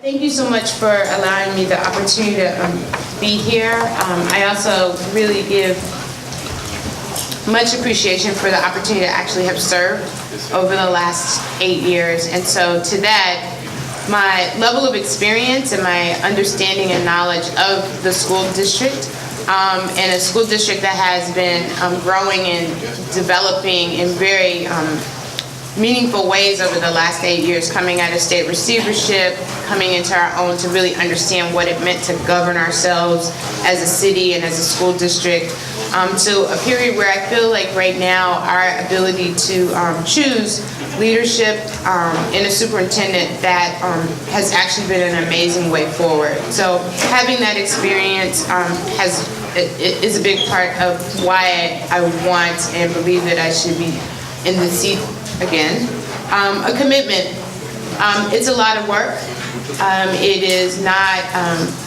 Thank you so much for allowing me the opportunity to be here. I also really give much appreciation for the opportunity to actually have served over the last 8 years. And so to that, my level of experience and my understanding and knowledge of the school district, and a school district that has been growing and developing in very meaningful ways over the last 8 years, coming out of state receivership, coming into our own to really understand what it meant to govern ourselves as a city and as a school district, to a period where I feel like right now our ability to choose leadership in a superintendent that has actually been an amazing way forward. So having that experience is a big part of why I want and believe that I should be in the seat again. A commitment. It's a lot of work. It is not,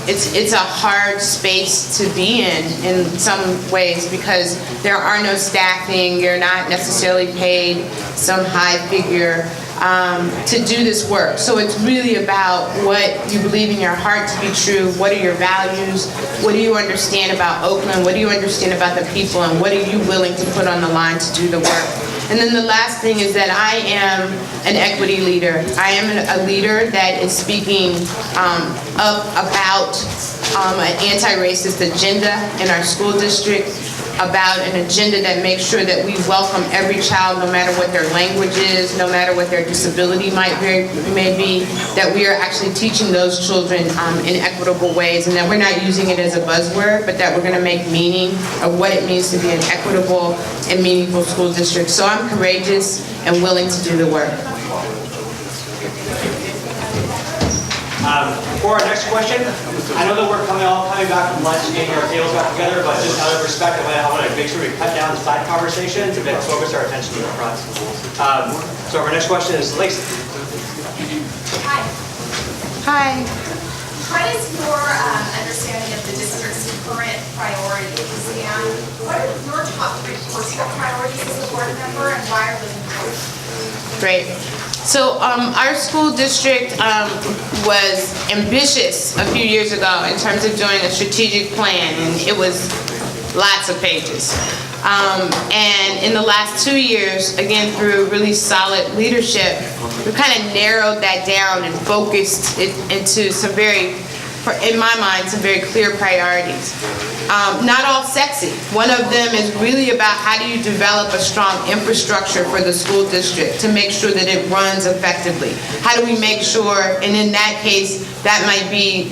it's a hard space to be in some ways, because there are no staffing, you're not necessarily paid some high figure to do this work. So it's really about what you believe in your heart to be true, what are your values, what do you understand about Oakland, what do you understand about the people, and what are you willing to put on the line to do the work. And then the last thing is that I am an equity leader. I am a leader that is speaking up about an anti-racist agenda in our school district, about an agenda that makes sure that we welcome every child, no matter what their language is, no matter what their disability may be, that we are actually teaching those children in equitable ways, and that we're not using it as a buzzword, but that we're going to make meaning of what it means to be an equitable and meaningful school district. So I'm courageous and willing to do the work. For our next question, I know that we're all coming back from lunch, getting our tables back together, but just out of respect, I want to make sure we cut down the side conversations and then focus our attention to the front. So our next question is Lacey. Hi. Hi. What is your understanding of the district's current priorities, and what are your top 3 personal priorities as a board member, and why are those important? Great. So our school district was ambitious a few years ago in terms of doing a strategic plan, and it was lots of pages. And in the last 2 years, again, through really solid leadership, we kind of narrowed that down and focused it into some very, in my mind, some very clear priorities. Not all sexy. One of them is really about how do you develop a strong infrastructure for the school district to make sure that it runs effectively. How do we make sure, and in that case, that might be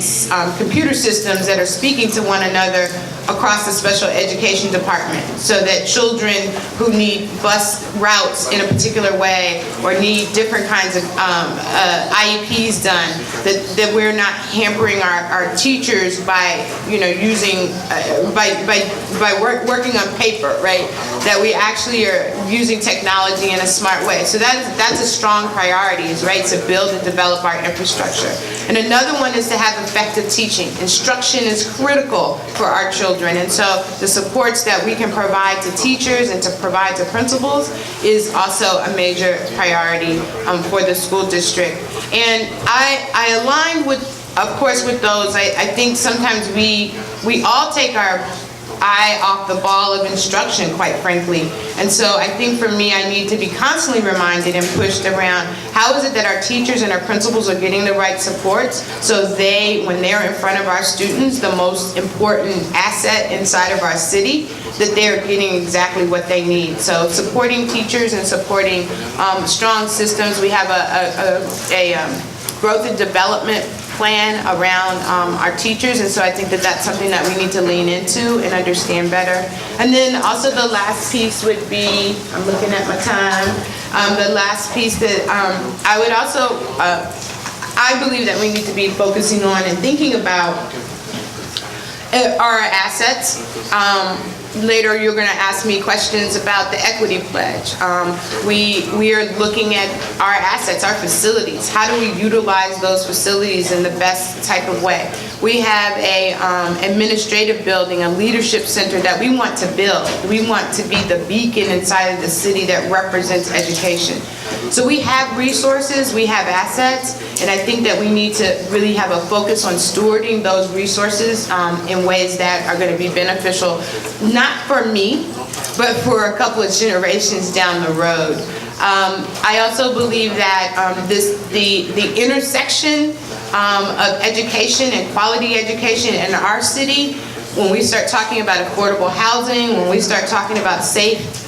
computer systems that are speaking to one another across the special education department, so that children who need bus routes in a particular way or need different kinds of IEPs done, that we're not hampering our teachers by using working on paper, right? That we actually are using technology in a smart way. So that's a strong priority, right? To build and develop our infrastructure. And another one is to have effective teaching. Instruction is critical for our children, and so the supports that we can provide to teachers and to provide to principals is also a major priority for the school district. And I align with, of course, with those. I think sometimes we all take our eye off the ball of instruction, quite frankly. And so I think for me, I need to be constantly reminded and pushed around how is it that our teachers and our principals are getting the right supports, so when they're in front of our students, the most important asset inside of our city, that they're getting exactly what they need. So supporting teachers and supporting strong systems. We have a growth and development plan around our teachers, and so I think that that's something that we need to lean into and understand better. And then also the last piece would be, I'm looking at my time, the last piece that I would also, I believe that we need to be focusing on and thinking about our assets. Later you're going to ask me questions about the equity pledge. We are looking at our assets, our facilities. How do we utilize those facilities in the best type of way? We have a administrative building, a leadership center that we want to build. We want to be the beacon inside of the city that represents education. So we have resources, we have assets, and I think that we need to really have a focus on stewarding those resources in ways that are going to be beneficial, not for me, but for a couple of generations down the road. I also believe that the intersection of education and quality education in our city, when we start talking about affordable housing, when we start talking about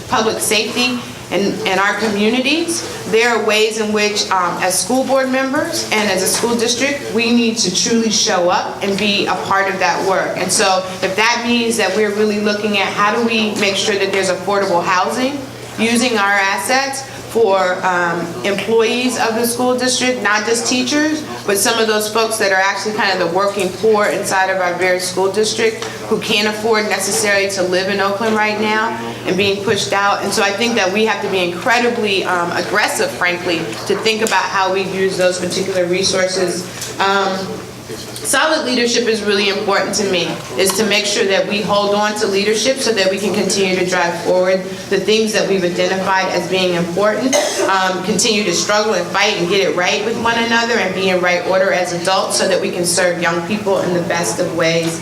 public safety in our communities, there are ways in which, as school board members and as a school district, we need to truly show up and be a part of that work. And so if that means that we're really looking at how do we make sure that there's affordable housing, using our assets for employees of the school district, not just teachers, but some of those folks that are actually kind of the working poor inside of our very school district who can't afford necessarily to live in Oakland right now and being pushed out. And so I think that we have to be incredibly aggressive, frankly, to think about how we use those particular resources. Solid leadership is really important to me, is to make sure that we hold on to leadership so that we can continue to drive forward the things that we've identified as being important, continue to struggle and fight and get it right with one another and be in right order as adults so that we can serve young people in the best of ways.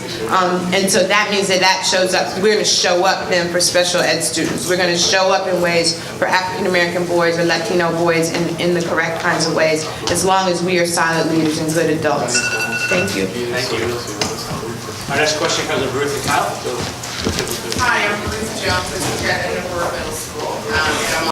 And so that means that shows up. We're going to show up then for special ed students. We're going to show up in ways for African American boys or Latino boys in the correct kinds of ways, as long as we are solid leaders and good adults. Thank you. Thank you. Our next question comes from Ruth and Kyle. Hi, I'm Ruth Jones, superintendent of Middle School. And I'm